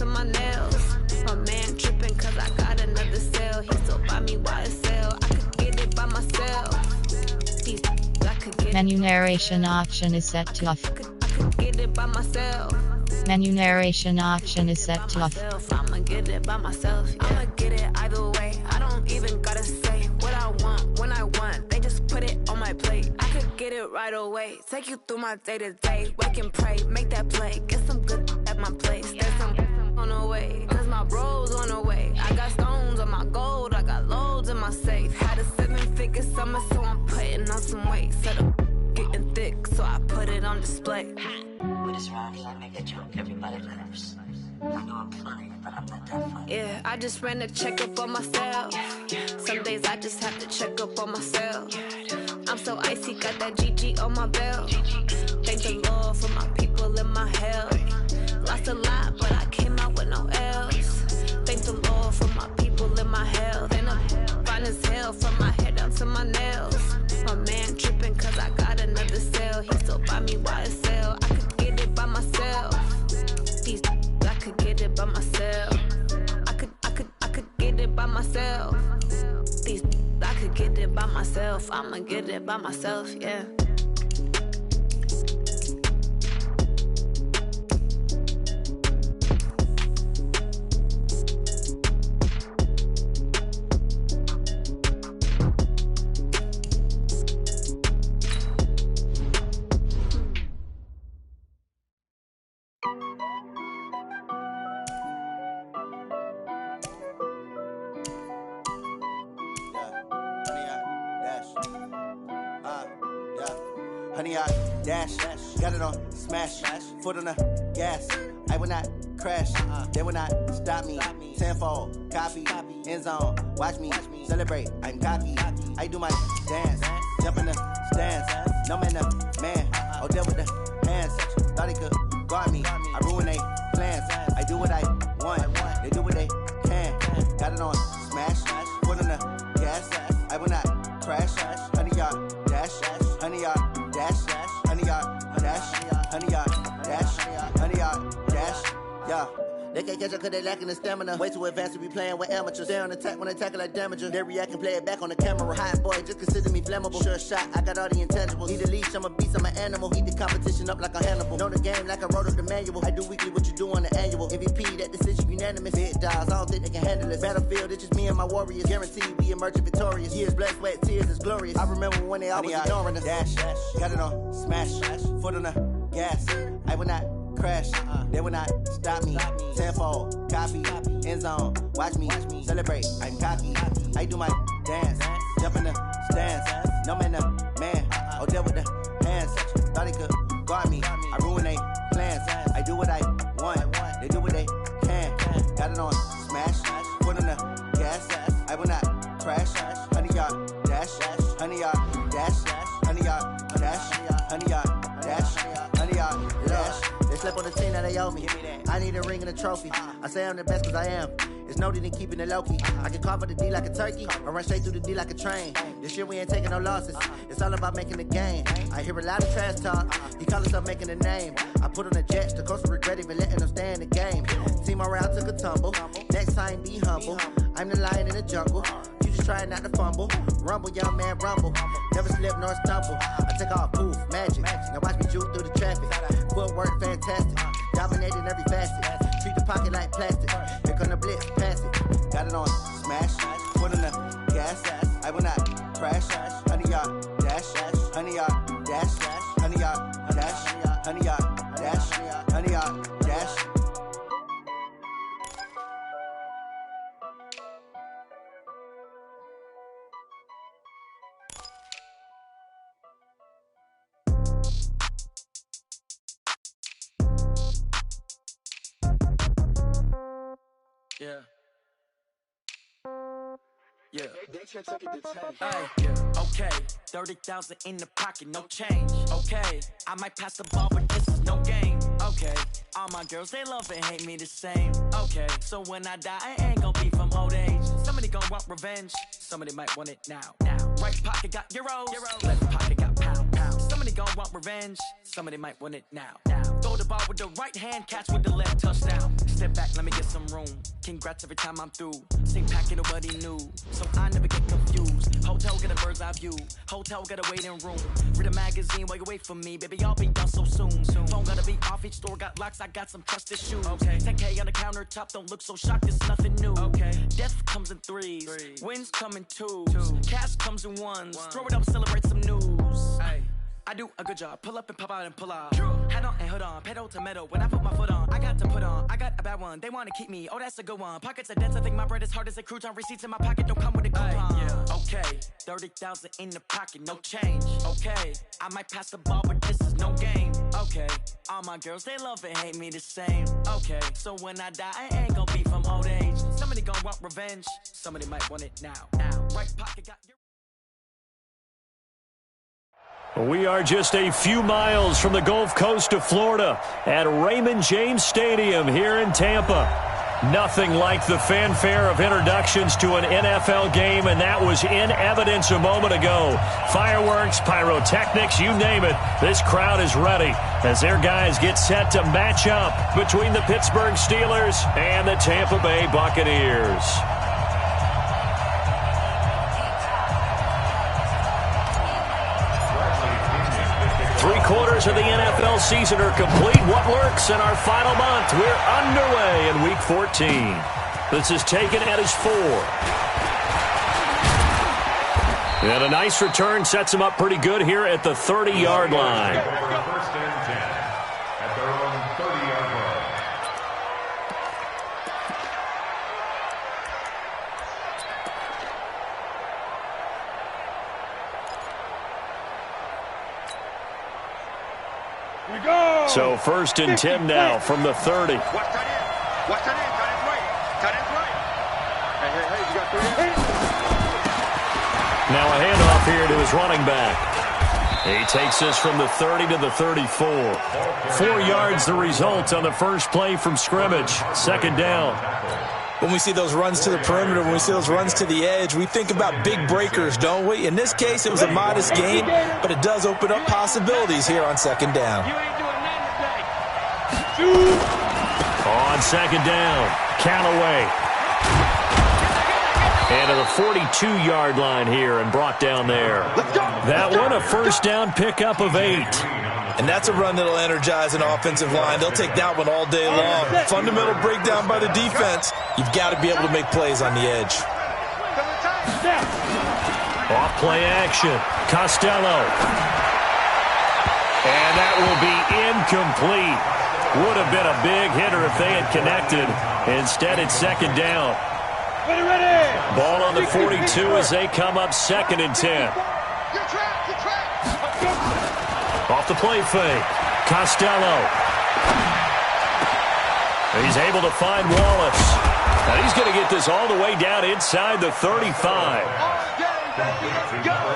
to my nails. My man tripping cause I got another sale. He still buy me YSL. I could get it by myself. I could get Menu narration option is set to off. I could get it by myself. Menu narration option is set to off. I'ma get it by myself. Yeah. I'ma get it either way. I don't even gotta say what I want when I want. They just put it on my plate. I could get it right away. Take you through my day to day. Wake and pray, make that play. Get some good at my place. There's some on the way. Cause my bros on the way. I got stones on my gold. I got loads in my safe. Had a 7-figure summer, so I'm putting on some weight. Set up getting thick, so I put it on display. With this rhyme, I make a joke, everybody laughs. I know I'm funny, but I'm not that funny. Yeah, I just ran a checkup on myself. Some days I just have to check up on myself. I'm so icy, got that GG on my belt. Thank the Lord for my people in my health. Lost a lot, but I came out with no L's. Thank the Lord for my people in my health. And I'm fine as hell from my head down to my nails. My man tripping cause I got another sale. He still buy me YSL. I could get it by myself. I could get it by myself. I could get it by myself. I could get it by myself. I'ma get it by myself, yeah. Honey, I dash, got it on smash, foot on the gas. I will not crash, they will not stop me. Tenfold, copy, end zone, watch me celebrate. I'm cocky, I do my dance, jump in the stands. No man, man, oh, deal with the hands. Thought he could guard me, I ruin they plans. I do what I want, they do what they can. Got it on smash, foot on the gas. I will not crash, honey, y'all dash, honey, y'all dash, honey, y'all dash, honey, y'all dash, honey, y'all dash, yeah. They can't catch up cause they lacking the stamina. Way too advanced to be playing with amateurs. Stay on attack when they tackle like damager. They react and play it back on the camera. Hot boy, just consider me flammable. Sure shot, I got all the intangibles. Need a leash, I'm a beast, I'm an animal. Heat the competition up like a Hannibal. Know the game like I wrote up the manual. I do weekly what you do on the annual. MVP, that decision unanimous. Big dogs, I don't think they can handle it. Battlefield, it's just me and my warriors. Guaranteed we emerging victorious. Years, blood, sweat, tears, it's glorious. I remember when they always ignoring us. Dash, got it on smash, foot on the gas. I will not crash, they will not stop me. Tenfold, copy, end zone, watch me celebrate. I'm cocky, I do my dance, jump in the stands. No man, man, oh, deal with the hands. Thought he could guard me, I ruin they plans. I do what I want, they do what they can. Got it on smash, foot on the gas. I will not crash, honey, y'all dash, honey, y'all dash, honey, y'all dash, honey, y'all dash, honey, y'all dash. They slept on the team that they owe me. I need a ring and a trophy. I say I'm the best cause I am. It's no need in keeping it low-key. I can call for the D like a turkey, or run straight through the D like a train. This year we ain't taking no losses. It's all about making the game. I hear a lot of trash talk. He call himself making a name. I put on the jets, the coach regret even letting them stay in the game. Team around took a tumble. Next time be humble. I'm the lion in the jungle. You just trying not to fumble. Rumble, young man, rumble. Never slip nor stumble. I take off, poof, magic. Now watch me juke through the traffic. Footwork fantastic. Dominating every facet. Treat the pocket like plastic. Here come the blitz, pass it. Got it on smash. Foot on the gas. I will not crash. Honey, y'all dash. Honey, y'all dash. Honey, y'all dash. Honey, y'all dash. Honey, y'all dash. Yeah. Yeah. Hey, yeah. Okay. 30,000 in the pocket, no change. Okay. I might pass the ball, but this is no game. Okay. All my girls, they love and hate me the same. Okay. So when I die, I ain't gonna be from old age. Somebody gonna want revenge. Somebody might want it now. Right pocket got euros. Left pocket got pound. Somebody Somebody gon' want revenge, somebody might want it now. Throw the ball with the right hand, catch with the left, touchdown. Step back, let me get some room. Congrats every time I'm through. Same packet, nobody new, so I never get confused. Hotel got a bird's eye view. Hotel got a waiting room. Read a magazine while you wait for me, baby. I'll be done so soon. Phone gotta be off, each store got locks. I got some trusted shoes. 10K on the countertop, don't look so shocked. It's nothing new. Death comes in threes, wins come in twos, cash comes in ones. Throw it up, celebrate some news. I do a good job. Pull up and pop out and pull out. Head on and hood on, pedal to metal. When I put my foot on, I got to put on. I got a bad one. They want to keep me. Oh, that's a good one. Pockets are dense. I think my bread is hard as a crouton. Receipts in my pocket don't come with a coupon. Okay, 30,000 in the pocket, no change. Okay, I might pass the ball, but this is no game. Okay, all my girls they love and hate me the same. Okay, so when I die, I ain't gonna be from old age. Somebody gonna want revenge. Somebody might want it now. Right pocket got your. We are just a few miles from the Gulf Coast of Florida at Raymond James Stadium here in Tampa. Nothing like the fanfare of introductions to an NFL game, and that was in evidence a moment ago. Fireworks, pyrotechnics, you name it. This crowd is ready as their guys get set to match up between the Pittsburgh Steelers and the Tampa Bay Buccaneers. Three-quarters of the NFL season are complete. What lurks in our final month? We're underway in Week 14. This is taken at his 4. And a nice return sets him up pretty good here at the 30-yard line. First and 10 at their own 30-yard line. So first and 10 now from the 30. Watch that in. Watch that in. Tight end's right. Hey, you got 3. Now a handoff here to his running back. He takes this from the 30 to the 34. 4 yards the result on the first play from scrimmage. Second down. When we see those runs to the perimeter, when we see those runs to the edge, we think about big breakers, don't we? In this case, it was a modest gain, but it does open up possibilities here on second down. On second down, Callaway. And to the 42-yard line here and brought down there. That one, a first down pickup of 8. And that's a run that'll energize an offensive line. They'll take that one all day long. Fundamental breakdown by the defense. You've got to be able to make plays on the edge. Off play action. Costello. And that will be incomplete. Would have been a big hitter if they had connected. Instead, it's second down. Ball on the 42 as they come up second and 10. Off the play fake. Costello. He's able to find Wallace. Now he's going to get this all the way down inside the 35.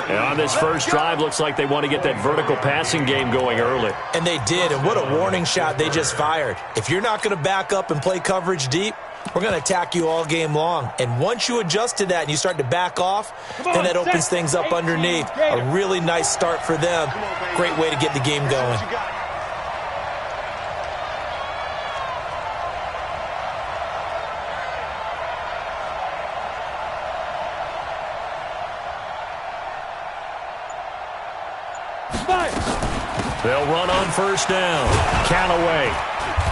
And on this first drive, looks like they want to get that vertical passing game going early. And they did, and what a warning shot they just fired. If you're not going to back up and play coverage deep, we're going to attack you all game long. And once you adjust to that and you start to back off, then that opens things up underneath. A really nice start for them. Great way to get the game going. They'll run on first down. Callaway.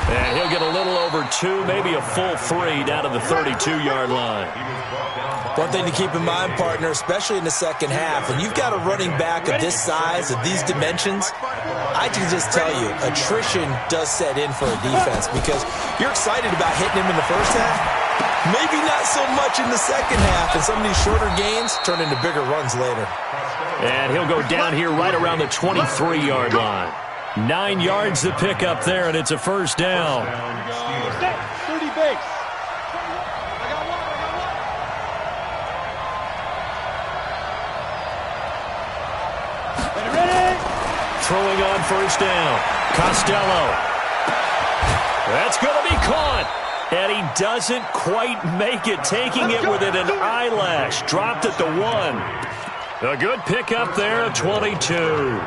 And he'll get a little over 2, maybe a full 3 down to the 32-yard line. One thing to keep in mind, partner, especially in the second half, when you've got a running back of this size, of these dimensions, I can just tell you, attrition does set in for a defense because you're excited about hitting him in the first half, maybe not so much in the second half, and some of these shorter gains turn into bigger runs later. And he'll go down here right around the 23-yard line. 9 yards to pick up there, and it's a first down. 30 base. Throwing on first down. Costello. That's going to be caught. And he doesn't quite make it, taking it within an eyelash. Dropped at the 1. A good pickup there of 22.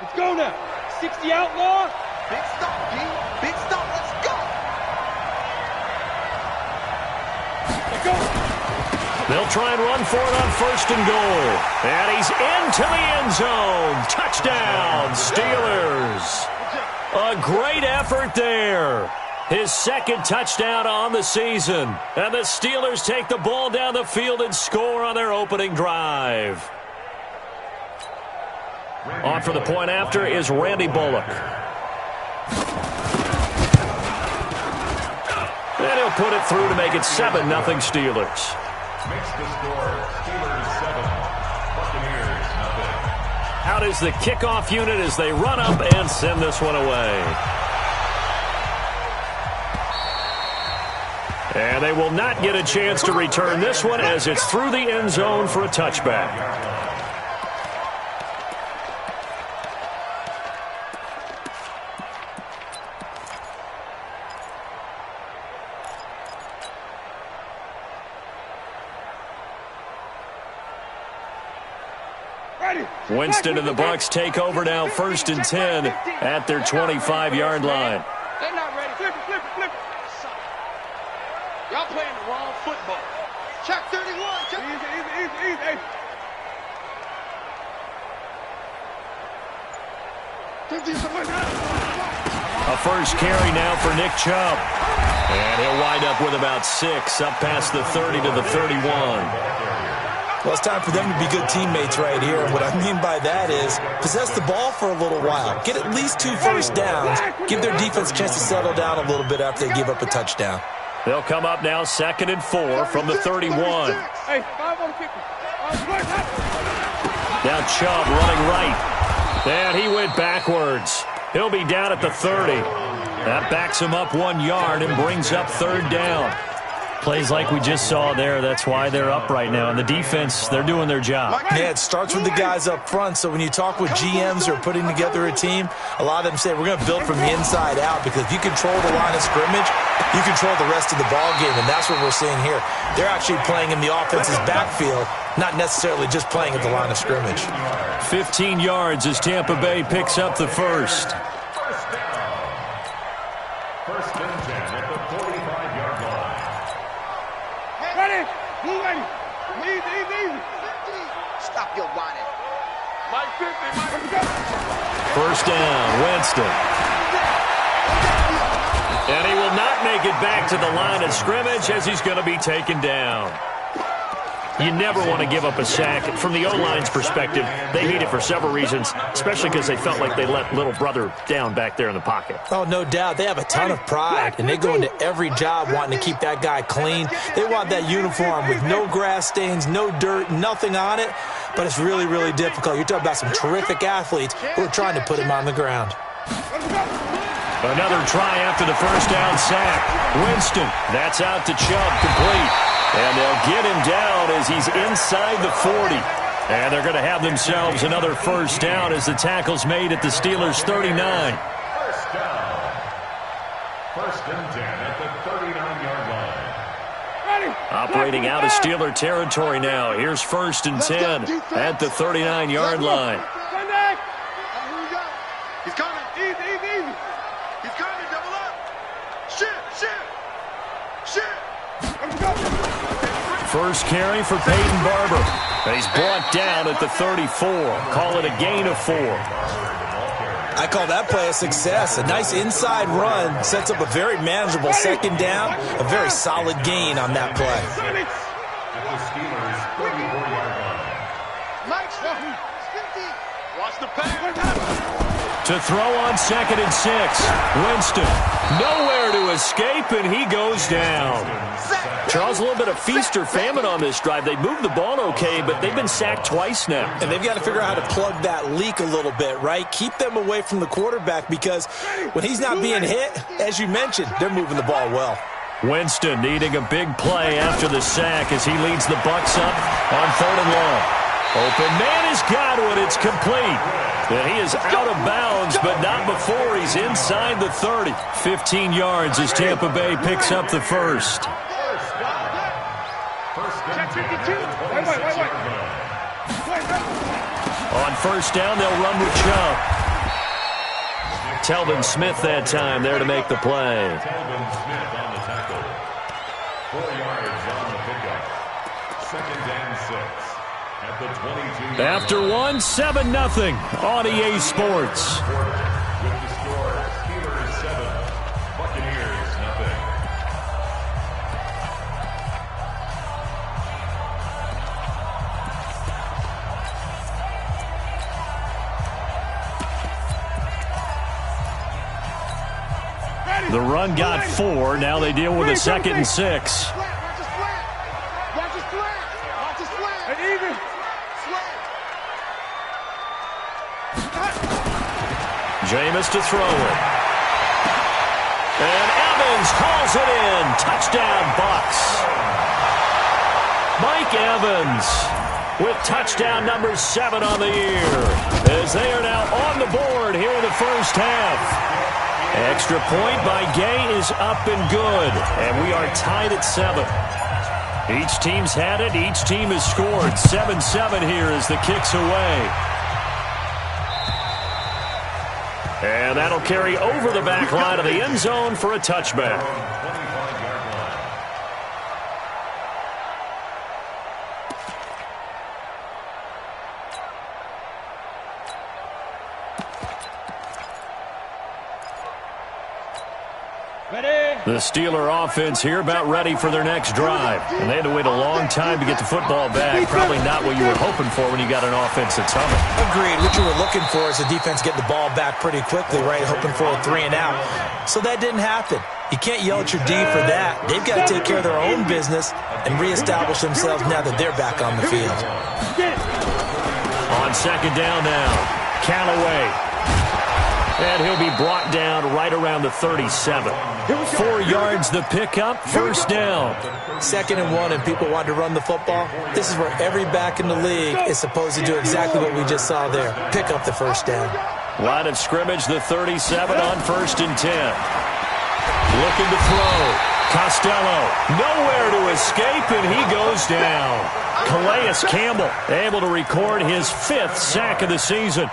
Let's go now. 60 outlaw. Big stop, D. Big stop. Let's go. Let's go. They'll try and run for it on 1st and goal. And he's into the end zone. Touchdown, Steelers. A great effort there. His 2nd touchdown on the season. And the Steelers take the ball down the field and score on their opening drive. On for the point after is Randy Bullock. And he'll put it through to make it 7-0 Steelers. Makes the score Steelers 7, Buccaneers nothing. Out is the kickoff unit as they run up and send this one away. And they will not get a chance to return this one as it's through the end zone for a touchback. Winston and the Bucs take over now, 1st and 10 at their 25-yard line. They're not ready. Flip it. Y'all playing the wrong football. Check 31. Check. Easy. A first carry now for Nick Chubb. And he'll wind up with about 6 up past the 30 to the 31. Well, it's time for them to be good teammates right here. What I mean by that is possess the ball for a little while. Get at least 2 first downs. Give their defense a chance to settle down a little bit after they give up a touchdown. They'll come up now 2nd and 4 from the 31. Now Chubb running right. And he went backwards. He'll be down at the 30. That backs him up 1 yard and brings up 3rd down. Plays like we just saw there. That's why they're up right now. And the defense, they're doing their job. Yeah, it starts with the guys up front. So when you talk with GMs who are putting together a team, a lot of them say we're going to build from the inside out, because if you control the line of scrimmage, you control the rest of the ball game, and that's what we're seeing here. They're actually playing in the offense's backfield, not necessarily just playing at the line of scrimmage. 15 yards as Tampa Bay picks up the first. First and 10 at the 45-yard line. Ready. Easy. Stop your whining. Mike 50. First down, Winston. And he will not make it back to the line of scrimmage as he's going to be taken down. You never want to give up a sack. From the O-line's perspective, they hate it for several reasons, especially because they felt like they let little brother down back there in the pocket. Oh, no doubt. They have a ton of pride, and they go into every job wanting to keep that guy clean. They want that uniform with no grass stains, no dirt, nothing on it, but it's really, really difficult. You're talking about some terrific athletes who are trying to put him on the ground. Another try after the first down sack. Winston, that's out to Chubb, complete. And they'll get him down as he's inside the 40. And they're going to have themselves another first down as the tackle's made at the Steelers' 39. First down. First and 10 at the 39-yard line. Operating out of Steeler territory now. Here's 1st and 10 at the 39-yard line. He's coming. Easy. He's coming. Double up. Shit. First carry for Peyton Barber. And he's brought down at the 34. Call it a gain of 4. I call that play a success. A nice inside run sets up a very manageable 2nd down. A very solid gain on that play. At the Steelers' 34-yard line. Mike's 50. Watch the pass. To throw on 2nd and 6. Winston, nowhere to escape, and he goes down. Charles, a little bit of feast or famine on this drive. They moved the ball okay, but they've been sacked twice now. And they've got to figure out how to plug that leak a little bit, right? Keep them away from the quarterback, because when he's not being hit, as you mentioned, they're moving the ball well. Winston needing a big play after the sack as he leads the Bucs up on 3rd and long. Open man has got it. It's complete. And he is out of bounds, but not before he's inside the 30. 15 yards as Tampa Bay picks up the first. On first down, they'll run with Chubb. Telvin Smith that time there to make the play. Telvin Smith on the tackle. 4 yards on the pickup. 2nd and 6 at the 22. After 1, 7-0 on EA Sports. With the score, Steelers 7, Buccaneers 0. The run got 4. Now they deal with a 2nd and 6. Watch his flat. Watch his flat. Watch his flat. And even. Jameis to throw it. And Evans hauls it in. Touchdown, Bucs. Mike Evans with touchdown number 7 on the year, as they are now on the board here in the first half. Extra point by Gay is up and good, and we are tied at 7. Each team's had it. Each team has scored. 7-7 here as the kick's away. And that'll carry over the back line of the end zone for a touchback. The Steeler offense here about ready for their next drive. And they had to wait a long time to get the football back. Probably not what you were hoping for when you got an offense that's humming. Agreed. What you were looking for is the defense getting the ball back pretty quickly, right? Hoping for a 3 and out. So that didn't happen. You can't yell at your D for that. They've got to take care of their own business and reestablish themselves now that they're back on the field. On 2nd down now, Callaway. And he'll be brought down right around the 37. 4 yards the pickup, 1st down. 2nd and 1, and people want to run the football. This is where every back in the league is supposed to do exactly what we just saw there. Pick up the 1st down. Line of scrimmage, the 37 on 1st and 10. Looking to throw. Costello, nowhere to escape, and he goes down. Calais Campbell able to record his 5th sack of the season.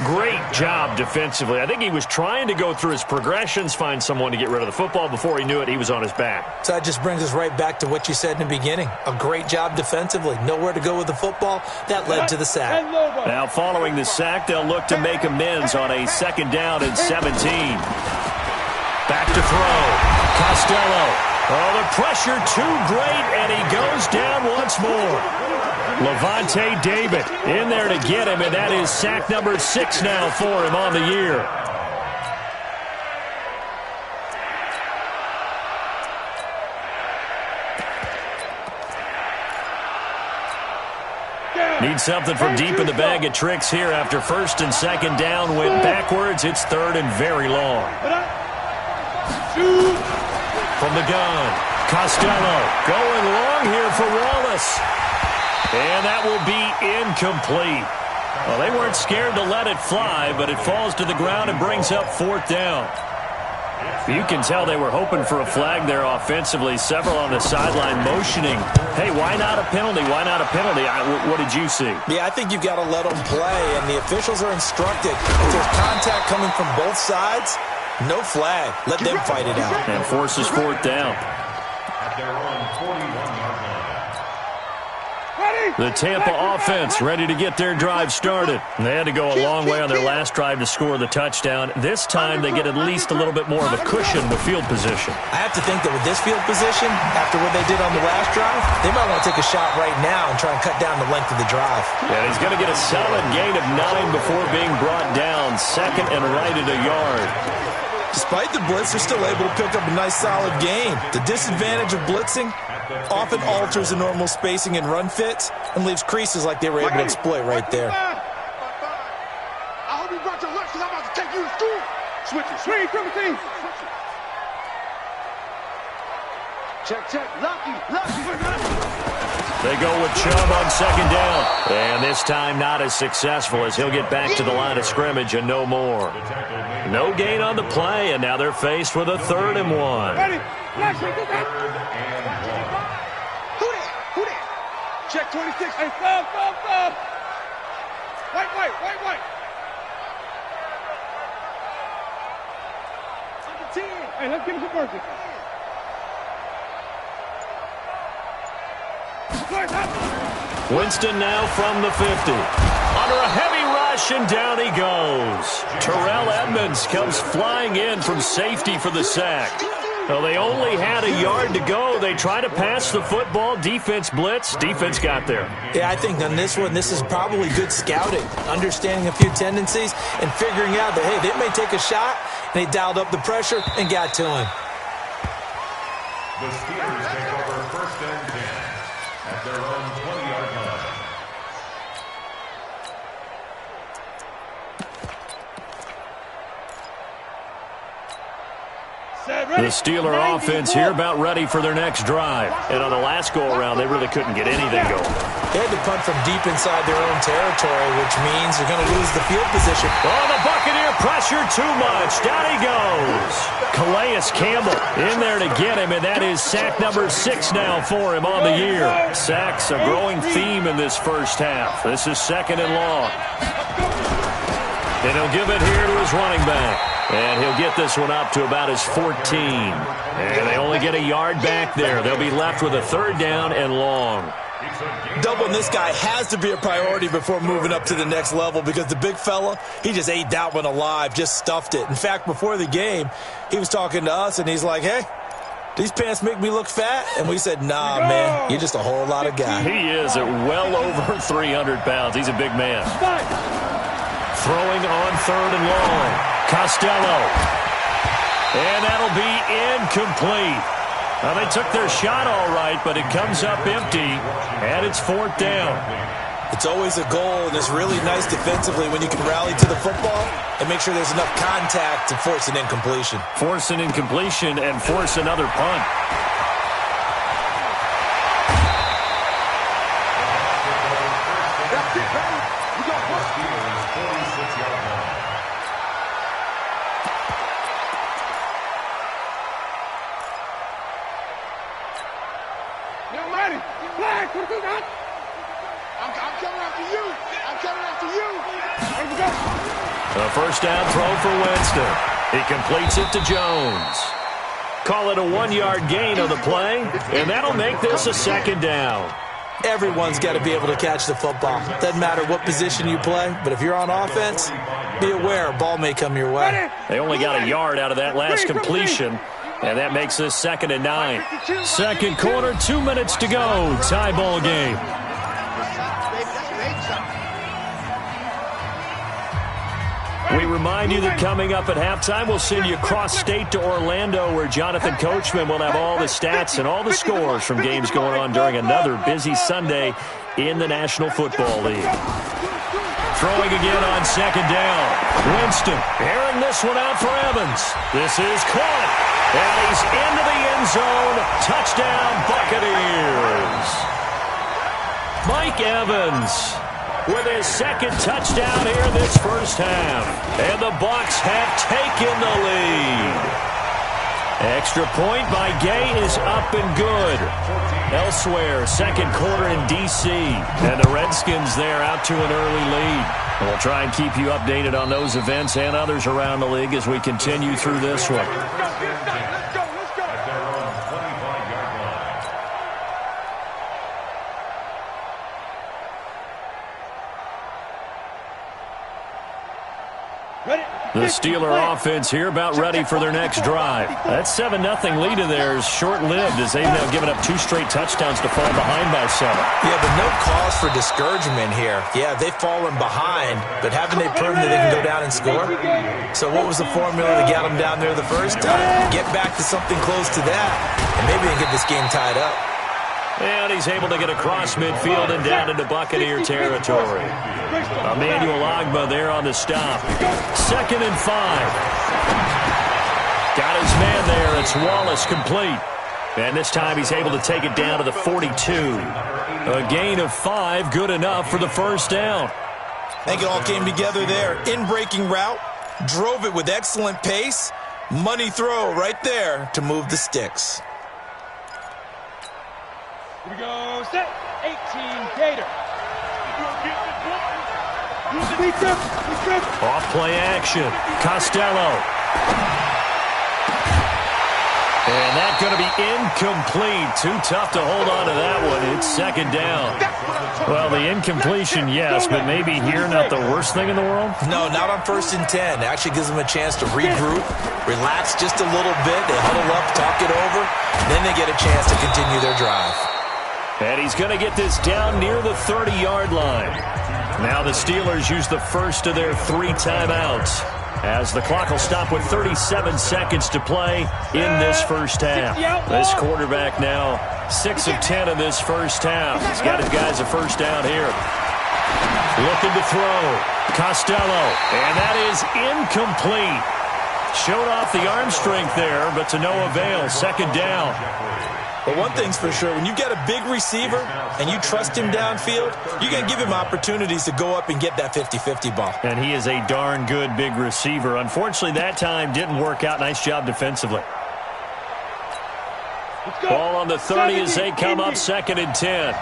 Great job defensively. I think he was trying to go through his progressions, find someone to get rid of the football. Before he knew it, he was on his back. So that just brings us right back to what you said in the beginning. A great job defensively. Nowhere to go with the football. That led to the sack. Now following the sack, they'll look to make amends on a 2nd down and 17. Back to throw. Costello. Oh, the pressure too great, and he goes down once more. Levante David in there to get him, and that is sack number 6 now for him on the year. Need something from deep in the bag of tricks here after 1st and 2nd down. Went backwards. It's 3rd and very long. From the gun, Costello going long here for Wallace. And that will be incomplete. Well, they weren't scared to let it fly, but it falls to the ground and brings up 4th down. You can tell they were hoping for a flag there offensively. Several on the sideline motioning. Hey, why not a penalty? Why not a penalty? What did you see? Yeah, I think you've got to let them play, and the officials are instructed. If there's contact coming from both sides, no flag. Let them fight it out. And forces 4th down. At their own 41-yard line. The Tampa offense ready to get their drive started. They had to go a long way on their last drive to score the touchdown. This time they get at least a little bit more of a cushion with field position. I have to think that with this field position, after what they did on the last drive, they might want to take a shot right now and try and cut down the length of the drive. And he's going to get a solid gain of 9 before being brought down. 2nd and right at a yard. Despite the blitz, they're still able to pick up a nice solid gain. The disadvantage of blitzing often alters the normal spacing and run fits and leaves creases like they were able to exploit right there. I hope you brought your lunch because I'm about to take you to school. Switch it. Swing, triple team. Check. Lucky. They go with Chubb on 2nd down. And this time not as successful as he'll get back to the line of scrimmage and no more. No gain on the play, and now they're faced with a 3rd and 1. Ready? Who that? Check 26. Hey, stop. White. Hey, let's get him some mercy. Winston now from the 50. Under a heavy rush, and down he goes. Terrell Edmonds comes flying in from safety for the sack. Well, they only had a yard to go. They tried to pass the football. Defense blitz. Defense got there. Yeah, I think on this one, this is probably good scouting, understanding a few tendencies, and figuring out that, hey, they may take a shot, and they dialed up the pressure and got to him. The Steelers take over 1st and 10 at their own 20-yard line. The Steeler offense here about ready for their next drive. And on the last go-around, they really couldn't get anything going. They had to punt from deep inside their own territory, which means they're going to lose the field position. Oh, the Buccaneer pressure too much. Down he goes. Calais Campbell in there to get him, and that is sack number 6 now for him on the year. Sacks a growing theme in this first half. This is 2nd and long. And he'll give it here to his running back. And he'll get this one up to about his 14. And they only get a yard back there. They'll be left with a 3rd down and long. Doubling this guy has to be a priority before moving up to the next level, because the big fella, he just ate that one alive, just stuffed it. In fact, before the game, he was talking to us, and he's like, hey, these pants make me look fat? And we said, nah, man, you're just a whole lot of guy. He is at well over 300 pounds. He's a big man. Throwing on 3rd and long. Costello. And that'll be incomplete. Well, they took their shot all right, but it comes up empty, and it's 4th down. It's always a goal, and it's really nice defensively when you can rally to the football and make sure there's enough contact to force an incompletion. Force an incompletion and force another punt. A 1st down throw for Winston. He completes it to Jones. Call it a 1-yard gain on the play, and that'll make this a 2nd down. Everyone's got to be able to catch the football. Doesn't matter what position you play, but if you're on offense, be aware a ball may come your way. They only got a yard out of that last completion, and that makes this 2nd and 9. 2nd quarter, 2 minutes to go. Tie ball game. We remind you that coming up at halftime, we'll send you cross-state to Orlando, where Jonathan Coachman will have all the stats and all the scores from games going on during another busy Sunday in the National Football League. Throwing again on 2nd down. Winston airing this one out for Evans. This is caught, and he's into the end zone. Touchdown, Buccaneers. Mike Evans with his 2nd touchdown here this first half. And the Bucs have taken the lead. Extra point by Gay is up and good. Elsewhere, 2nd quarter in D.C. And the Redskins there out to an early lead. And we'll try and keep you updated on those events and others around the league as we continue through this one. The Steeler offense here about ready for their next drive. That 7-0 lead of theirs short-lived as they've now given up 2 straight touchdowns to fall behind by 7. Yeah, but no cause for discouragement here. Yeah, they've fallen behind, but haven't they proven that they can go down and score? So what was the formula to get them down there the first time? Get back to something close to that, and maybe they can get this game tied up. And he's able to get across midfield and down into Buccaneer territory. Emmanuel Ogbah there on the stop. 2nd and 5. Got his man there. It's Wallace complete. And this time he's able to take it down to the 42. A gain of 5, good enough for the 1st down. I think it all came together there. In-breaking route, drove it with excellent pace. Money throw right there to move the sticks. Here we go, set, 18, Gator. Off play action. Costello. And that's going to be incomplete. Too tough to hold on to that one. It's second down. Well, the incompletion, yes, but maybe here not the worst thing in the world? No, not on 1st and 10. It actually gives them a chance to regroup, relax just a little bit. They huddle up, talk it over, then they get a chance to continue their drive. And he's going to get this down near the 30-yard line. Now the Steelers use the first of their 3 timeouts, as the clock will stop with 37 seconds to play in this first half. This quarterback now 6 of 10 in this first half. He's got his guys a first down here. Looking to throw. Costello. And that is incomplete. Showed off the arm strength there, but to no avail. Second down. But one thing's for sure, when you've got a big receiver and you trust him downfield, you're going to give him opportunities to go up and get that 50-50 ball. And he is a darn good big receiver. Unfortunately, that time didn't work out. Nice job defensively. Ball on the 30 as they come up 2nd and 10.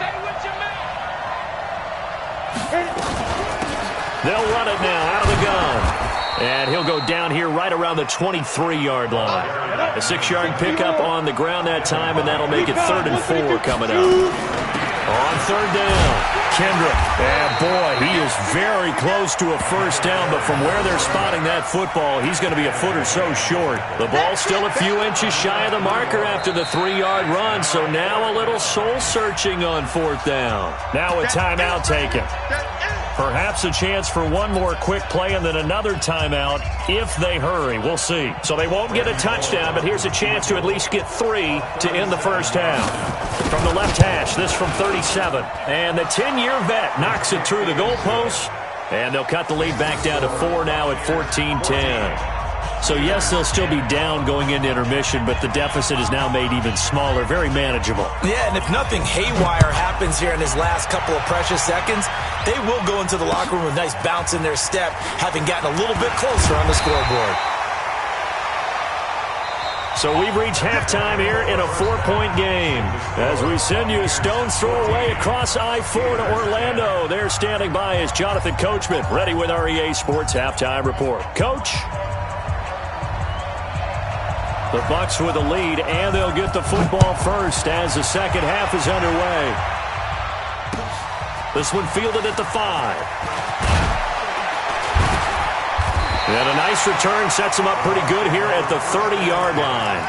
They'll run it now out of the gun. And he'll go down here right around the 23-yard line. A 6-yard pickup on the ground that time, and that'll make it 3rd and 4 coming up. On 3rd down, Kendrick. And boy, he is very close to a first down, but from where they're spotting that football, he's going to be a foot or so short. The ball's still a few inches shy of the marker after the 3-yard run, so now a little soul-searching on 4th down. Now a timeout taken. Perhaps a chance for one more quick play and then another timeout if they hurry. We'll see. So they won't get a touchdown, but here's a chance to at least get 3 to end the first half. From the left hash, this from 37. And the 10-year vet knocks it through the goalposts. And they'll cut the lead back down to 4 now at 14-10. So, yes, they'll still be down going into intermission, but the deficit is now made even smaller, very manageable. Yeah, and if nothing haywire happens here in his last couple of precious seconds, they will go into the locker room with a nice bounce in their step, having gotten a little bit closer on the scoreboard. So we've reached halftime here in a 4-point game. As we send you a stone's throw away across I-4 to Orlando. There standing by is Jonathan Coachman, ready with our EA Sports Halftime Report. Coach? The Bucs with a lead, and they'll get the football first as the second half is underway. This one fielded at the 5. And a nice return sets him up pretty good here at the 30-yard line.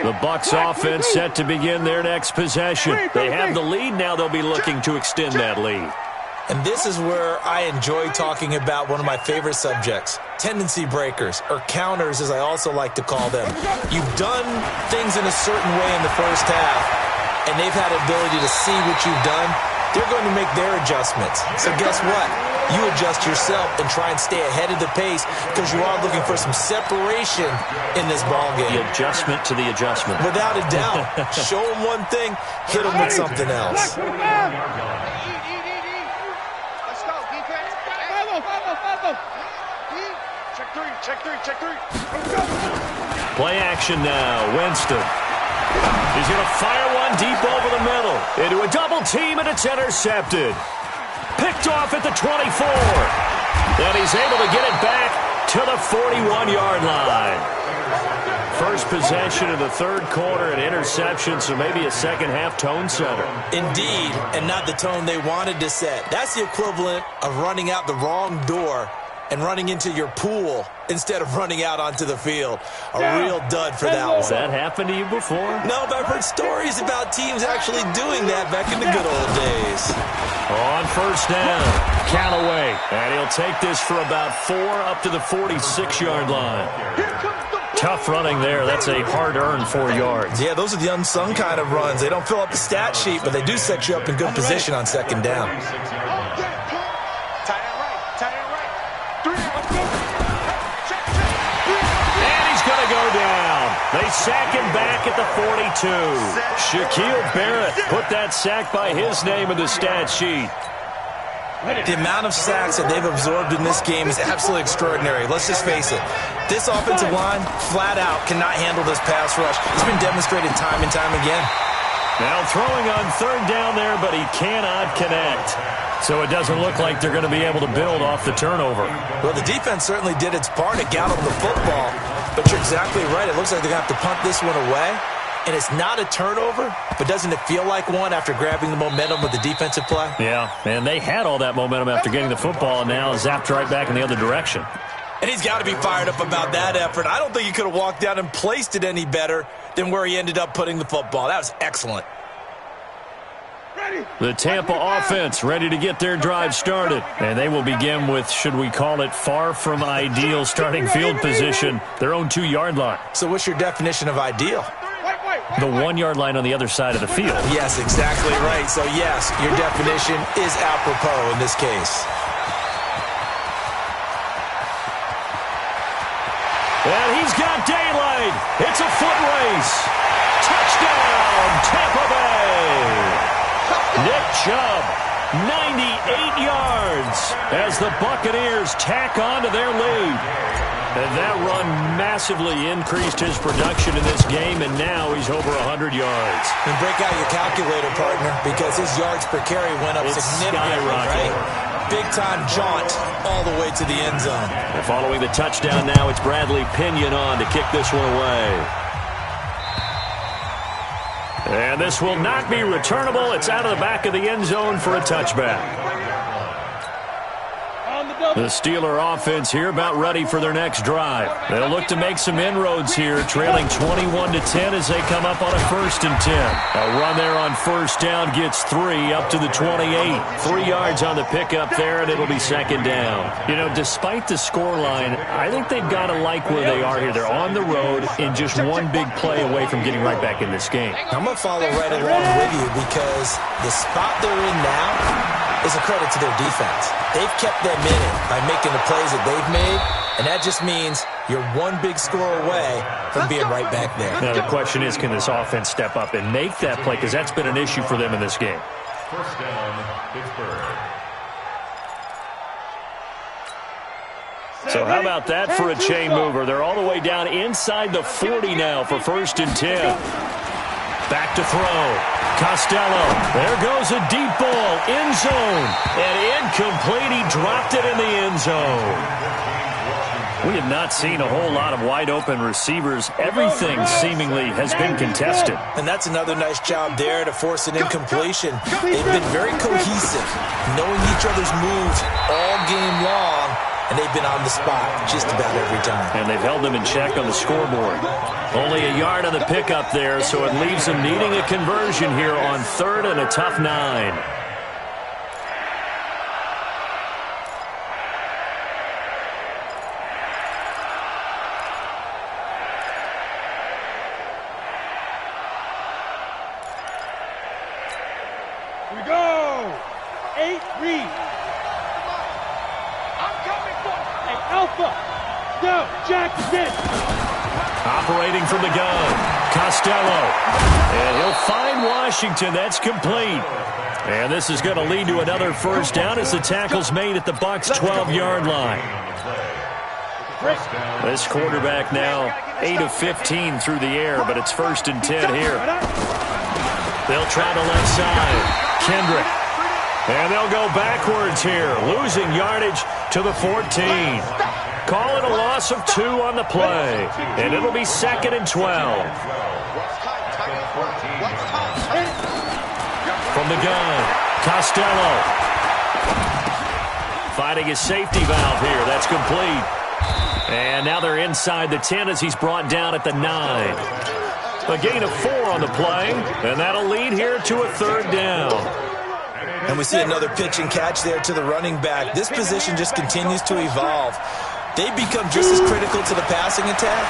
The Bucs offense set to begin their next possession. They have the lead. Now they'll be looking to extend that lead. And this is where I enjoy talking about one of my favorite subjects, tendency breakers, or counters as I also like to call them. You've done things in a certain way in the first half, and they've had the ability to see what you've done. They're going to make their adjustments. So guess what? You adjust yourself and try and stay ahead of the pace because you are looking for some separation in this ballgame. The adjustment to the adjustment. Without a doubt. Show them one thing, hit them with something else. Let's go, defense. Check three. Play action now. Winston. He's going to fire one deep over the middle. Into a double team, and it's intercepted. Picked off at the 24. And he's able to get it back to the 41-yard line. First possession of the third quarter, an interception, so maybe a second-half tone setter. Indeed, and not the tone they wanted to set. That's the equivalent of running out the wrong door and running into your pool instead of running out onto the field. A real dud for that one. Has that happened to you before? No, but I've heard stories about teams actually doing that back in the good old days. On first down, Callaway. And he'll take this for about 4 up to the 46-yard line. Tough running there. That's a hard-earned 4 yards. Yeah, those are the unsung kind of runs. They don't fill up the stat sheet, but they do set you up in good position on second down. They sack him back at the 42. Shaquille Barrett put that sack by his name in the stat sheet. The amount of sacks that they've absorbed in this game is absolutely extraordinary. Let's just face it. This offensive line, flat out, cannot handle this pass rush. It's been demonstrated time and time again. Now throwing on third down there, but he cannot connect. So it doesn't look like they're going to be able to build off the turnover. Well, the defense certainly did its part. It got them the football. But you're exactly right. It looks like they're going to have to punt this one away. And it's not a turnover, but doesn't it feel like one after grabbing the momentum with the defensive play? Yeah, and they had all that momentum after getting the football, and now zapped right back in the other direction. And he's got to be fired up about that effort. I don't think he could have walked down and placed it any better than where he ended up putting the football. That was excellent. The Tampa offense ready to get their drive started. And they will begin with, should we call it, far from ideal starting field position, their own 2-yard line. So what's your definition of ideal? The 1-yard line on the other side of the field. Yes, exactly right. So, yes, your definition is apropos in this case. And he's got daylight. It's a foot race. Touchdown, Tampa Bay. Nick Chubb, 98 yards as the Buccaneers tack on to their lead. And that run massively increased his production in this game, and now he's over 100 yards. And break out your calculator, partner, because his yards per carry went up significantly, right? Big-time jaunt all the way to the end zone. And following the touchdown now, it's Bradley Pinion on to kick this one away. And this will not be returnable. It's out of the back of the end zone for a touchback. The Steeler offense here about ready for their next drive. They'll look to make some inroads here, trailing 21-10 as they come up on a 1st and 10. A run there on first down gets 3 up to the 28. 3 yards on the pickup there, and it'll be 2nd down. You know, despite the scoreline, I think they've got to like where they are here. They're on the road and just one big play away from getting right back in this game. I'm going to follow right along with you because the spot they're in now is a credit to their defense. They've kept them in it by making the plays that they've made, and that just means you're one big score away from being right back there. Now, the question is, can this offense step up and make that play? Because that's been an issue for them in this game. 1st down, Pittsburgh. So how about that for a chain mover? They're all the way down inside the 40 now for 1st and 10. Back to throw. Costello. There goes a deep ball. End zone. And incomplete. He dropped it in the end zone. We have not seen a whole lot of wide-open receivers. Everything seemingly has been contested. And that's another nice job there to force an incompletion. They've been very cohesive, knowing each other's moves all game long, and they've been on the spot just about every time. And they've held them in check on the scoreboard. Only a yard on the pickup there, so it leaves them needing a conversion here on 3rd and a tough 9. Here we go. 8 read. I'm coming for an alpha. Go, Jackson. Operating from the gun, Costello. And he'll find Washington. That's complete. And this is going to lead to another 1st down as the tackle's made at the Bucs' 12-yard line. This quarterback now 8 of 15 through the air, but it's 1st and 10 here. They'll try the left side. Kendrick. And they'll go backwards here, losing yardage to the 14. Call it a loss of 2 on the play. And it'll be 2nd and 12. From the gun, Costello. Fighting his safety valve here. That's complete. And now they're inside the 10 as he's brought down at the 9. A gain of 4 on the play. And that'll lead here to a 3rd down. And we see another pitch and catch there to the running back. This position just continues to evolve. They become just as critical to the passing attack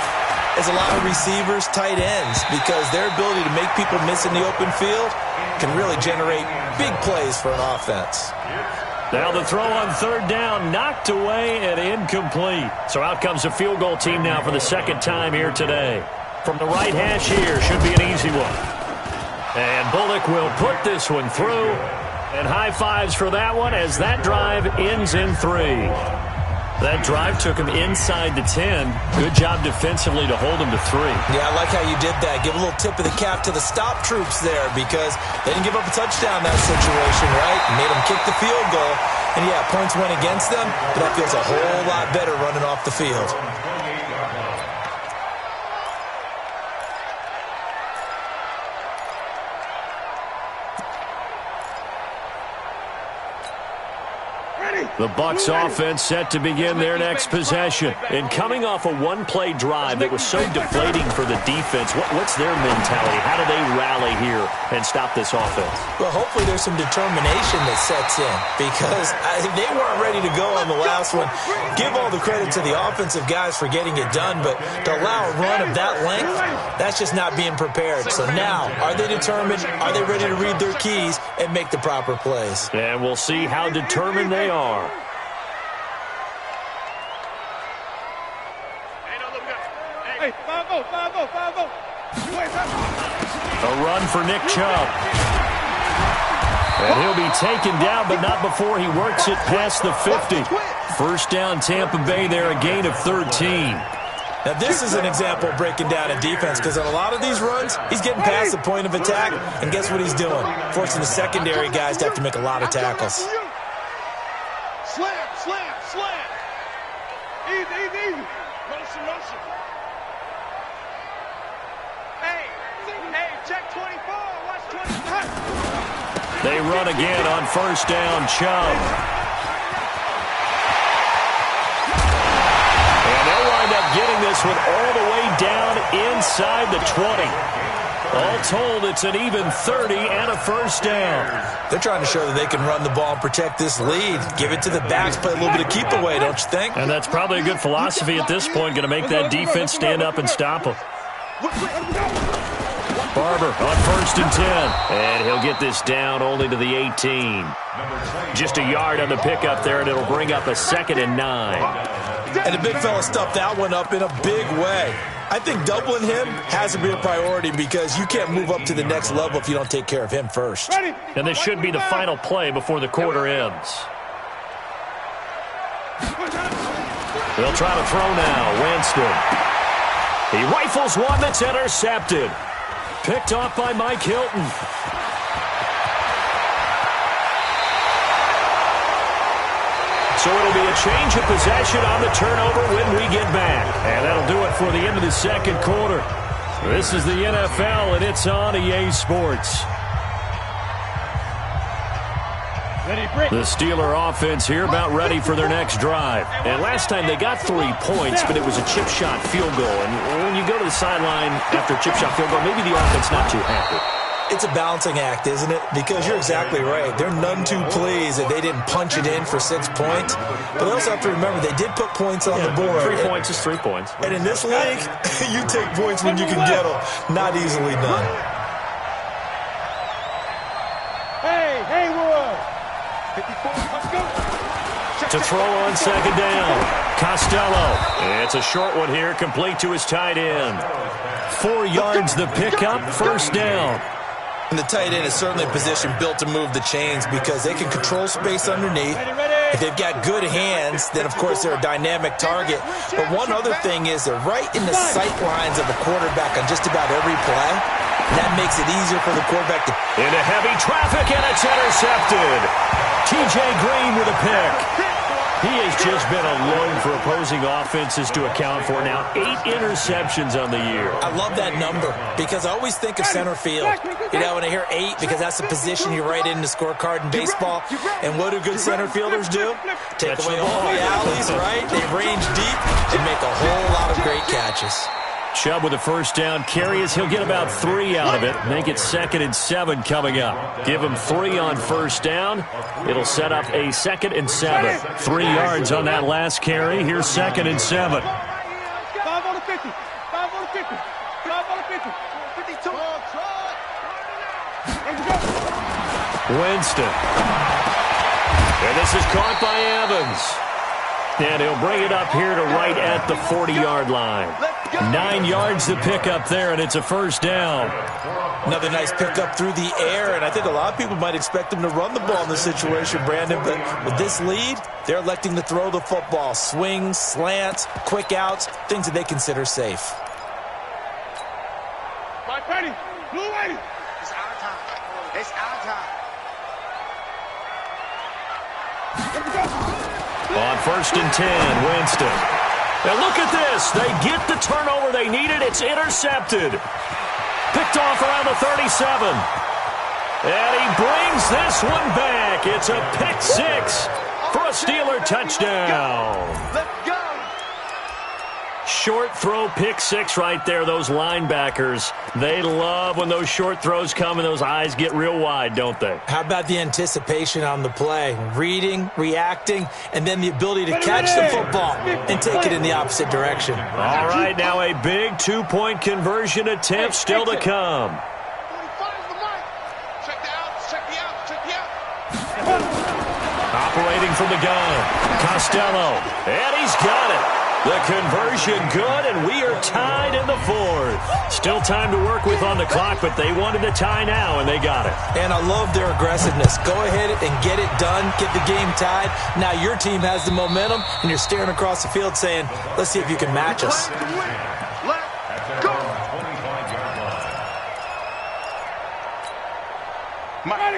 as a lot of receivers, tight ends, because their ability to make people miss in the open field can really generate big plays for an offense. Now the throw on 3rd down, knocked away and incomplete. So out comes a field goal team now for the 2nd time here today. From the right hash here, should be an easy one. And Bullock will put this one through. And high fives for that one as that drive ends in 3. That drive took him inside the 10. Good job defensively to hold him to 3. Yeah, I like how you did that. Give a little tip of the cap to the stop troops there because they didn't give up a touchdown that situation, right? Made them kick the field goal. And, yeah, points went against them, but that feels a whole lot better running off the field. The Bucs offense set to begin their next possession. And coming off a one-play drive that was so deflating for the defense, what's their mentality? How do they rally here and stop this offense? Well, hopefully there's some determination that sets in because they weren't ready to go on the last one. Give all the credit to the offensive guys for getting it done, but to allow a run of that length, that's just not being prepared. So now, are they determined? Are they ready to read their keys and make the proper plays? And we'll see how determined they are. A run for Nick Chubb. And he'll be taken down, but not before he works it past the 50. First down, Tampa Bay there, a gain of 13. Now, this is an example of breaking down a defense because on a lot of these runs, he's getting past the point of attack, and guess what he's doing? Forcing the secondary guys to have to make a lot of tackles. Slam, slam, slam. Easy. Motion. Hey, check 24. Watch 25. They run again on first down, Chubb. And they'll wind up getting this one all the way down inside the 20. All told, it's an even 30 and a first down. They're trying to show that they can run the ball and protect this lead. Give it to the backs, play a little bit of keep away, don't you think? And that's probably a good philosophy at this point, going to make that defense stand up and stop them. Barber on first and 10. And he'll get this down only to the 18. Just a yard on the pickup there, and it'll bring up a 2nd and 9. And the big fella stuffed that one up in a big way. I think doubling him has to be a priority because you can't move up to the next level if you don't take care of him first. And this should be the final play before the quarter ends. They'll try to throw now. Winston. He rifles one that's intercepted. Picked off by Mike Hilton. So it'll be a change of possession on the turnover when we get back. And that'll do it for the end of the second quarter. This is the NFL, and it's on EA Sports. The Steeler offense here about ready for their next drive. And last time they got 3 points, but it was a chip shot field goal. And when you go to the sideline after a chip shot field goal, maybe the offense not too happy. It's a balancing act, isn't it? Because you're exactly right. They're none too pleased that they didn't punch it in for 6 points. But they also have to remember they did put points on the board. 3 points is 3 points. And in this league, you take points when you can get them. Not easily done. Hey, Wood. 54, let's go. To throw on second down. Costello. It's a short one here, complete to his tight end. 4 yards the pickup, first down. And the tight end is certainly a position built to move the chains because they can control space underneath. If they've got good hands, then, of course, they're a dynamic target. But one other thing is they're right in the sight lines of the quarterback on just about every play. And that makes it easier for the quarterback to... Into heavy traffic, and it's intercepted. T.J. Green with a pick. He has just been a load for opposing offenses to account for. Now 8 interceptions on the year. I love that number because I always think of center field. You know, when I hear 8, because that's the position you write in the scorecard in baseball. And what do good center fielders do? Take away all the alleys, right? They range deep and make a whole lot of great catches. Chubb with a first down carry as he'll get about 3 out of it. Make it 2nd and 7 coming up. Give him 3 on first down. It'll set up a 2nd and 7. 3 yards on that last carry. Here's 2nd and 7. 5 on the 50. 5 on the 50. 5 on the 50. 52. Winston. And this is caught by Evans. And he'll bring it up here to right at the 40-yard line. 9 yards to pick up there, and it's a first down. Another nice pickup through the air, and I think a lot of people might expect them to run the ball in this situation, Brandon, but with this lead, they're electing to throw the football. Swings, slants, quick outs, things that they consider safe. Right, Petty. Blue lady. It's our time. It's our time. On 1st and 10, Winston. And look at this. They get the turnover they needed. It's intercepted. Picked off around the 37. And he brings this one back. It's a pick 6 for a Steeler touchdown. Let's go. Short throw, pick 6 right there. Those linebackers, they love when those short throws come and those eyes get real wide, don't they? How about the anticipation on the play? Reading, reacting, and then the ability to catch the football and take it in the opposite direction. All right, now a big 2-point conversion attempt still to come. Operating from the gun, Costello, and he's got it. The conversion good, and we are tied in the 4th. Still time to work with on the clock, but they wanted to tie now, and they got it. And I love their aggressiveness. Go ahead and get it done, get the game tied. Now your team has the momentum, and you're staring across the field saying, let's see if you can match us. Let's go.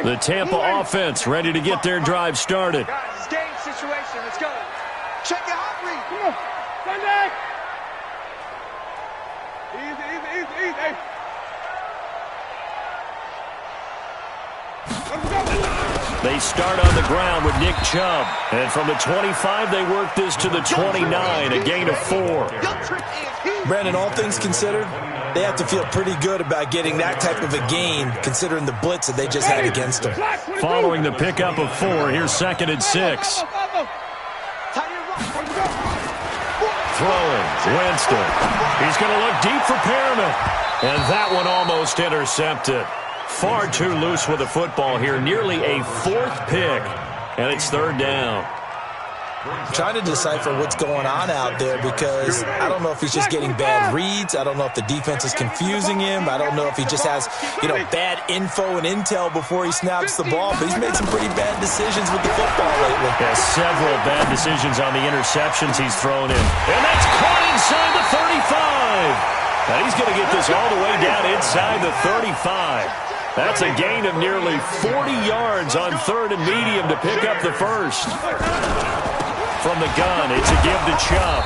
The Tampa offense ready to get their drive started. Guys, it's game situation. Let's go. Check your hot read. Come on. Sunday. Easy. They start on the ground with Nick Chubb. And from the 25, they work this to the 29, a gain of 4. Brandon, all things considered, they have to feel pretty good about getting that type of a gain, considering the blitz that they just had against them. Following the pickup of 4, here's 2nd and 6. Throwing, Winston. He's going to look deep for Perriman. And that one almost intercepted. Far too loose with the football here. Nearly a 4th pick. And it's 3rd down. Trying to decipher what's going on out there because I don't know if he's just getting bad reads. I don't know if the defense is confusing him. I don't know if he just has, bad info and intel before he snaps the ball. But he's made some pretty bad decisions with the football lately. Yeah, several bad decisions on the interceptions he's thrown in. And that's caught inside the 35. Now he's going to get this all the way down inside the 35. That's a gain of nearly 40 yards on 3rd and medium to pick up the 1st. From the gun, it's a give to Chubb.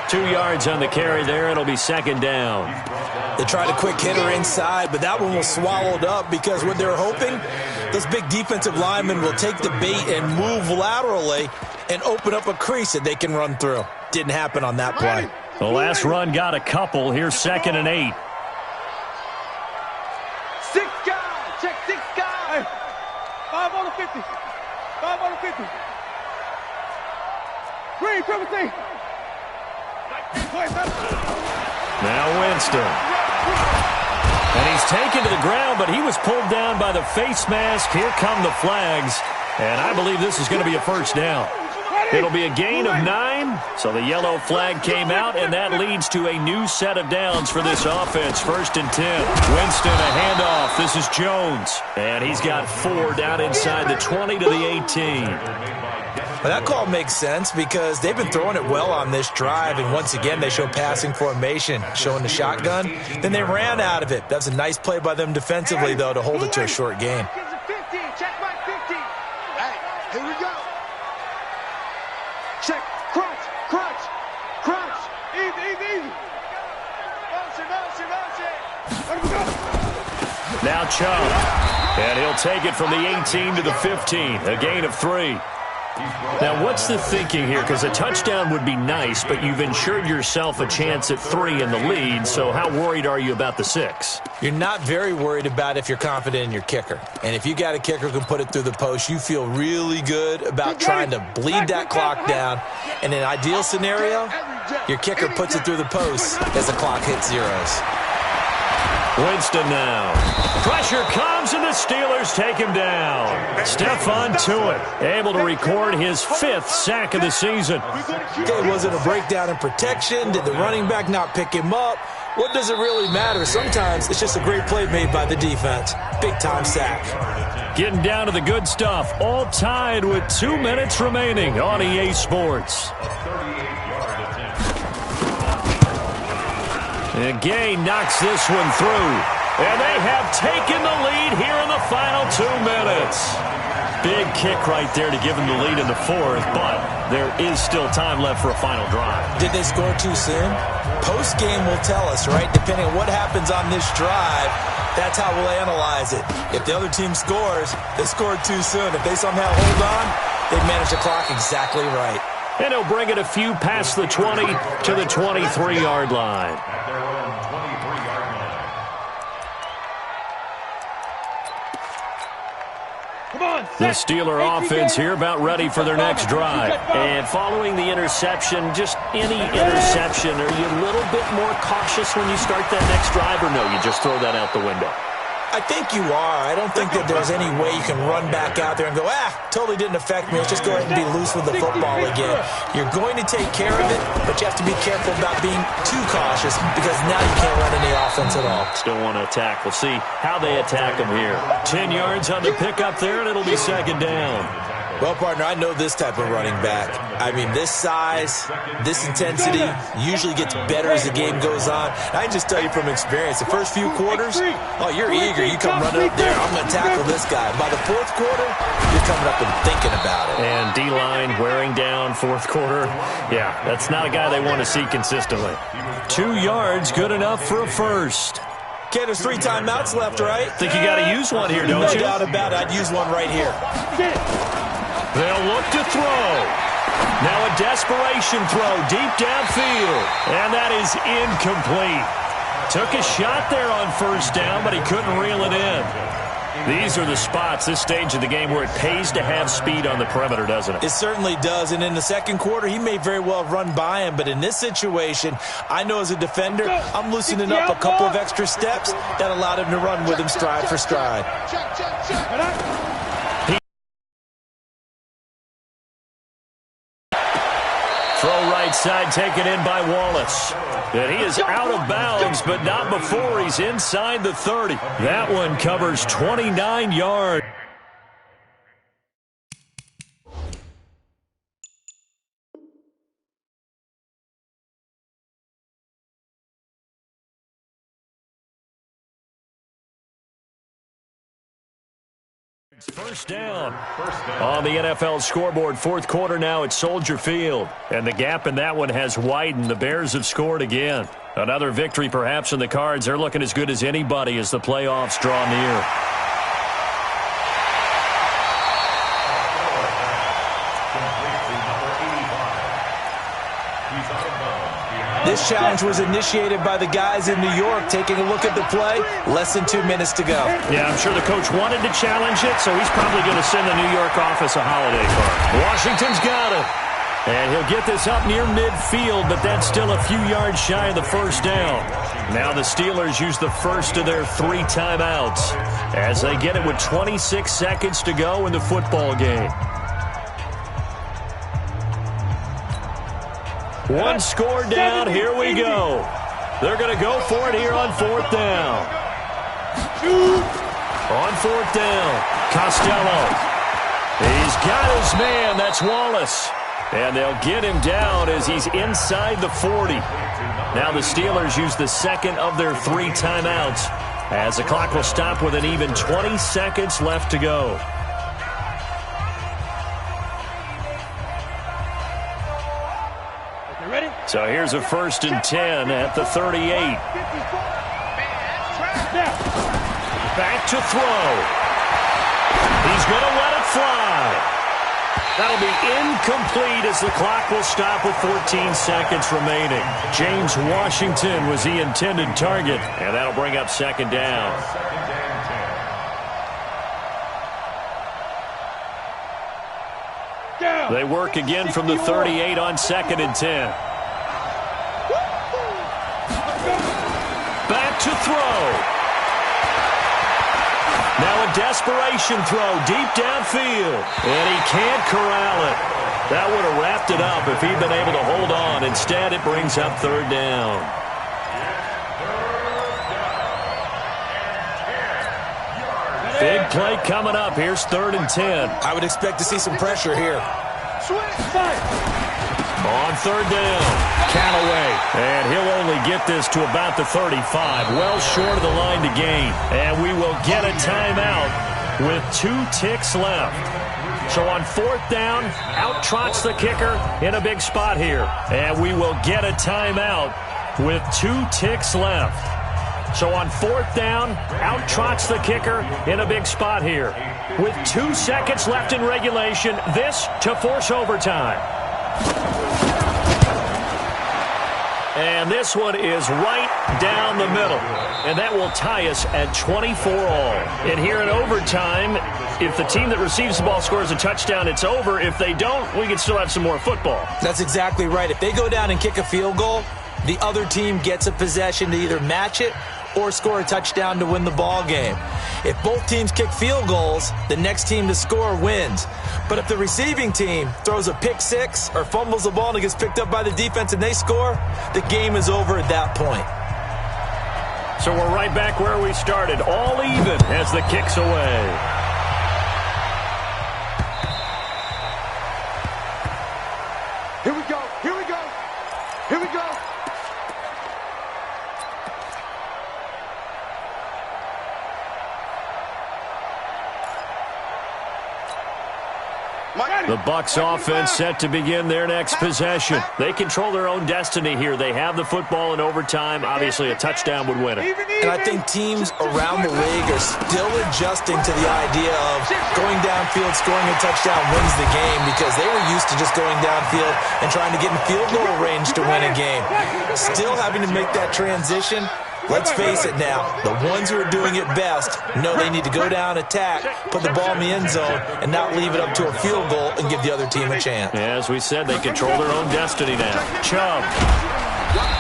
2 yards on the carry there. It'll be 2nd down. They tried a quick hitter inside, but that one was swallowed up because what they're hoping, those big defensive linemen will take the bait and move laterally and open up a crease that they can run through. Didn't happen on that play. The last run got a couple. Here's 2nd and 8. 6 guys. Check 6 guys. 5 on the 50. 5 on the 50. Green, triple T. Now Winston. And he's taken to the ground, but he was pulled down by the face mask. Here come the flags. And I believe this is going to be a first down. It'll be a gain of 9. So the yellow flag came out, and that leads to a new set of downs for this offense. 1st and 10. Winston, a handoff. This is Jones. And he's got 4 down inside the 20 to the 18. Well, that call makes sense because they've been throwing it well on this drive, and once again they show passing formation, showing the shotgun. Then they ran out of it. That's a nice play by them defensively, though, to hold it to a short gain. Check my 50. Hey, here we go. Check, crunch, crunch, crunch. Easy. Motion. Now Chubb. And he'll take it from the 18 to the 15, a gain of 3. Now, what's the thinking here? Because a touchdown would be nice, but you've ensured yourself a chance at 3 in the lead, so how worried are you about the 6? You're not very worried about if you're confident in your kicker. And if you got a kicker who can put it through the post, you feel really good about trying to bleed that clock down. In an ideal scenario, your kicker puts it through the post as the clock hits zeros. Winston now. Pressure comes, and the Steelers take him down. Stephon Tuitt able to record his 5th sack of the season. Okay, was it a breakdown in protection? Did the running back not pick him up? What does it really matter? Sometimes it's just a great play made by the defense. Big-time sack. Getting down to the good stuff. All tied with 2 minutes remaining on EA Sports. And Gay knocks this one through. And they have taken the lead here in the final 2 minutes. Big kick right there to give them the lead in the 4th, but there is still time left for a final drive. Did they score too soon? Post-game will tell us, right? Depending on what happens on this drive, that's how we'll analyze it. If the other team scores, they scored too soon. If they somehow hold on, they manage the clock exactly right. And he'll bring it a few past the 20 to the 23-yard line. The Steeler offense here about ready for their next drive. And following the interception, just any interception, are you a little bit more cautious when you start that next drive, or no, you just throw that out the window? I think you are. I don't think that there's any way you can run back out there and go, totally didn't affect me. Let's just go ahead and be loose with the football again. You're going to take care of it, but you have to be careful about being too cautious because now you can't run any offense at all. Still want to attack. We'll see how they attack them here. 10 yards on the pickup there, and it'll be 2nd down. Well, partner, I know this type of running back. I mean, this size, this intensity usually gets better as the game goes on. I can just tell you from experience, the first few quarters, you're eager. You come running up there, I'm going to tackle this guy. By the 4th quarter, you're coming up and thinking about it. And D-line wearing down 4th quarter. Yeah, that's not a guy they want to see consistently. 2 yards, good enough for a first. Okay, there's 3 timeouts left, right? Think you got to use one here, don't you? No doubt about it. I'd use one right here. They'll look to throw. Now a desperation throw deep downfield. And that is incomplete. Took a shot there on 1st down, but he couldn't reel it in. These are the spots, this stage of the game, where it pays to have speed on the perimeter, doesn't it? It certainly does. And in the 2nd quarter, he may very well run by him. But in this situation, I know as a defender, I'm loosening up a couple of extra steps that allowed him to run with him stride for stride. Throw right side, taken in by Wallace. And he is out of bounds, but not before he's inside the 30. That one covers 29 yards. First down on the NFL scoreboard. 4th quarter now at Soldier Field. And the gap in that one has widened. The Bears have scored again. Another victory perhaps in the cards. They're looking as good as anybody as the playoffs draw near. This challenge was initiated by the guys in New York. Taking a look at the play, less than 2 minutes to go. Yeah, I'm sure the coach wanted to challenge it, so he's probably going to send the New York office a holiday card. Washington's got it. And he'll get this up near midfield, but that's still a few yards shy of the 1st down. Now the Steelers use the first of their 3 timeouts as they get it with 26 seconds to go in the football game. One score down, here we go. They're going to go for it here on 4th down. On 4th down, Costello. He's got his man, that's Wallace. And they'll get him down as he's inside the 40. Now the Steelers use the 2nd of their 3 timeouts as the clock will stop with an even 20 seconds left to go. So here's a 1st and 10 at the 38. Back to throw. He's going to let it fly. That'll be incomplete as the clock will stop with 14 seconds remaining. James Washington was the intended target, and that'll bring up 2nd down. They work again from the 38 on 2nd and 10. Back to throw. Now a desperation throw deep downfield. And he can't corral it. That would have wrapped it up if he'd been able to hold on. Instead, it brings up third down. Big play coming up. Here's 3rd and 10. I would expect to see some pressure here. On 3rd down, Callaway. And he'll only get this to about the 35, well short of the line to gain. And we will get a timeout with 2 ticks left. So on 4th down, out trots the kicker in a big spot here. And we will get a timeout with 2 ticks left. So on 4th down, out trots the kicker in a big spot here. With 2 seconds left in regulation, this to force overtime. And this one is right down the middle. And that will tie us at 24 all. And here in overtime, if the team that receives the ball scores a touchdown, it's over. If they don't, we can still have some more football. That's exactly right. If they go down and kick a field goal, the other team gets a possession to either match it or score a touchdown to win the ball game. If both teams kick field goals, the next team to score wins. But if the receiving team throws a pick six or fumbles the ball and it gets picked up by the defense and they score, the game is over at that point. So we're right back where we started, all even as the kick's away. Here we go. Here we go. Here we go. The Bucs offense set to begin their next possession. They control their own destiny here. They have the football in overtime. Obviously, a touchdown would win it. And I think teams around the league are still adjusting to the idea of going downfield, scoring a touchdown wins the game, because they were used to just going downfield and trying to get in field goal range to win a game. Still having to make that transition. Let's face it now, the ones who are doing it best know they need to go down, attack, put the ball in the end zone, and not leave it up to a field goal and give the other team a chance. As we said, they control their own destiny now. Chubb.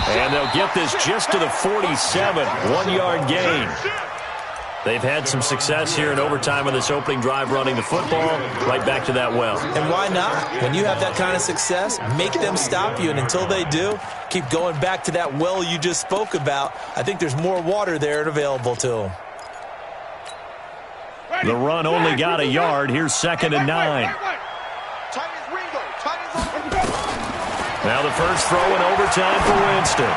And they'll get this just to the 47, 1-yard gain. They've had some success here in overtime on this opening drive running the football right back to that well. And why not? When you have that kind of success, make them stop you. And until they do, keep going back to that well you just spoke about. I think there's more water there and available to them. The run only got a yard. Here's 2nd and 9. Now the first throw in overtime for Winston.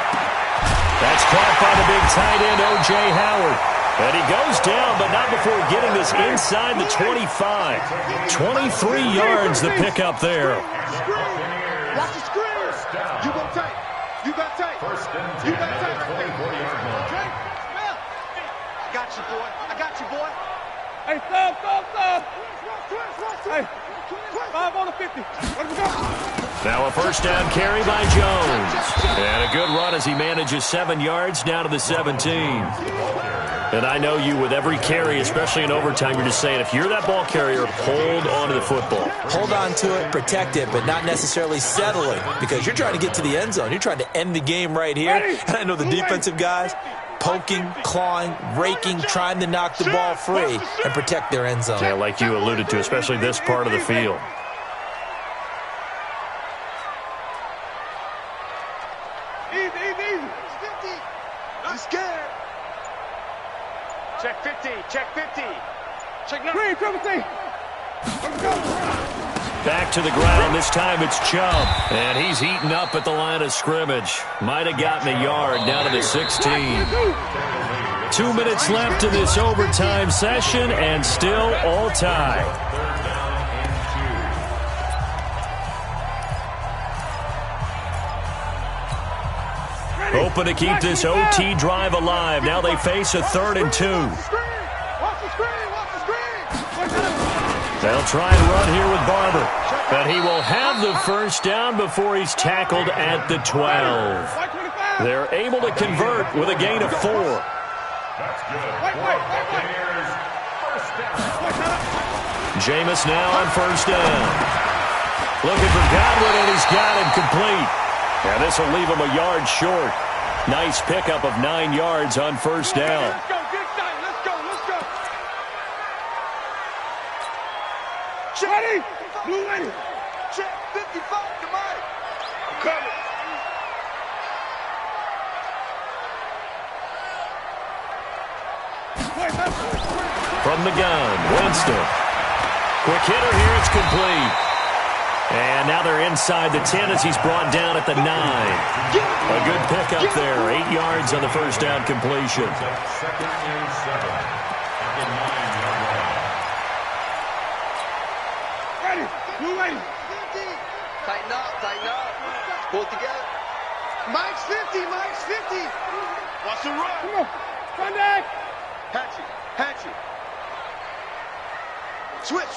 That's caught by the big tight end, O.J. Howard. And he goes down, but not before getting this inside the 25. 23 yards the pickup there. Watch the screen. You gonna take. You got take. You got take. Okay? I got you, boy. I got you, boy. Hey, stop. Hey, 5 on the 50. Let me go. Now a first down carry by Jones. And a good run as he manages 7 yards down to the 17. And I know you, with every carry, especially in overtime, you're just saying, if you're that ball carrier, hold on to the football. Hold on to it, protect it, but not necessarily settling, because you're trying to get to the end zone. You're trying to end the game right here. And I know the defensive guys poking, clawing, raking, trying to knock the ball free and protect their end zone. Yeah, like you alluded to, especially this part of the field. Easy. 50. I'm scared. Check 50. Check 50. Check now. Green, triple T. Back to the ground. This time it's Chubb. And he's heating up at the line of scrimmage. Might have gotten a yard down to the 16. 2 minutes left in this overtime session, and still all tied. Hoping to keep this OT drive alive. Now they face a 3rd and 2. They'll try and run here with Barber. But he will have the first down before he's tackled at the 12. They're able to convert with a gain of 4. Jameis now on first down. Looking for Godwin, and he's got him complete. And this will leave him a yard short. Nice pickup of 9 yards on first down. Let's go. the gun. Winston. Quick hitter here. It's complete. And now they're inside the 10 as he's brought down at the 9. A good pickup there. 8 yards on the first down completion. Second and 7 at the 9-yard line. Ready. You ready. Tighten up. Pull it together. Mike's 50. Watch the run. Come on. Run back. Hatchet. Switch.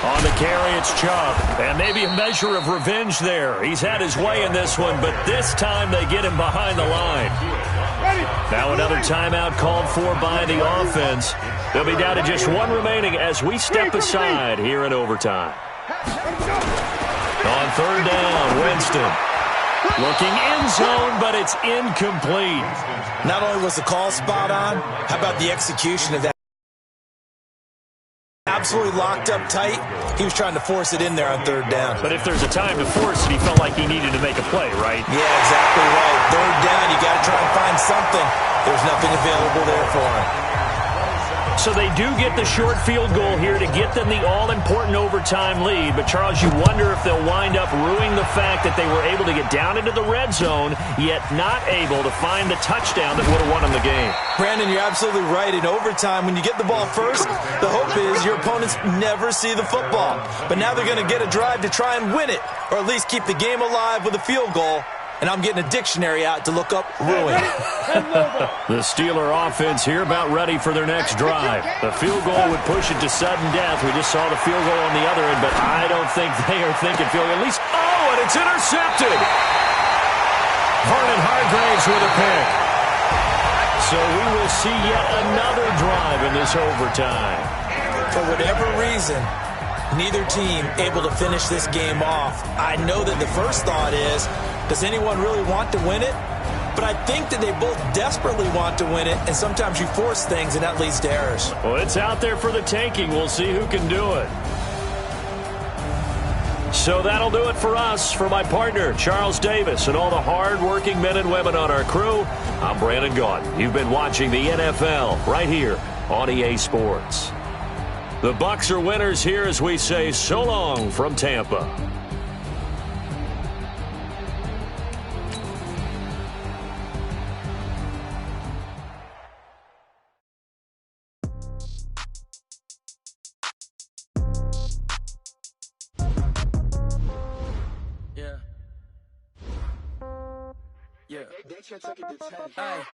On the carry, it's Chubb. And maybe a measure of revenge there. He's had his way in this one, but this time they get him behind the line. Now another timeout called for by the offense. They'll be down to just one remaining as we step aside here in overtime. On third down, Winston. Looking end zone, but it's incomplete. Not only was the call spot on, how about the execution of that? Absolutely locked up tight. He was trying to force it in there on third down. But if there's a time to force it, he felt like he needed to make a play, right? Yeah, exactly right. Third down, you got to try and find something. There's nothing available there for him. So they do get the short field goal here to get them the all-important overtime lead. But, Charles, you wonder if they'll wind up ruining the fact that they were able to get down into the red zone, yet not able to find the touchdown that would have won them the game. Brandon, you're absolutely right. In overtime, when you get the ball first, the hope is your opponents never see the football. But now they're going to get a drive to try and win it, or at least keep the game alive with a field goal. And I'm getting a dictionary out to look up ruin. The Steeler offense here about ready for their next drive. The field goal would push it to sudden death. We just saw the field goal on the other end, but I don't think they are thinking field goal. At least, and it's intercepted. Vernon Hargraves with a pick. So we will see yet another drive in this overtime. For whatever reason, neither team able to finish this game off. I know that the first thought is, does anyone really want to win it? But I think that they both desperately want to win it, and sometimes you force things, and that leads to errors. Well, it's out there for the taking. We'll see who can do it. So that'll do it for us. For my partner, Charles Davis, and all the hard-working men and women on our crew, I'm Brandon Gaudin. You've been watching the NFL right here on EA Sports. The Bucs are winners here as we say so long from Tampa. Yeah. They took it to 10.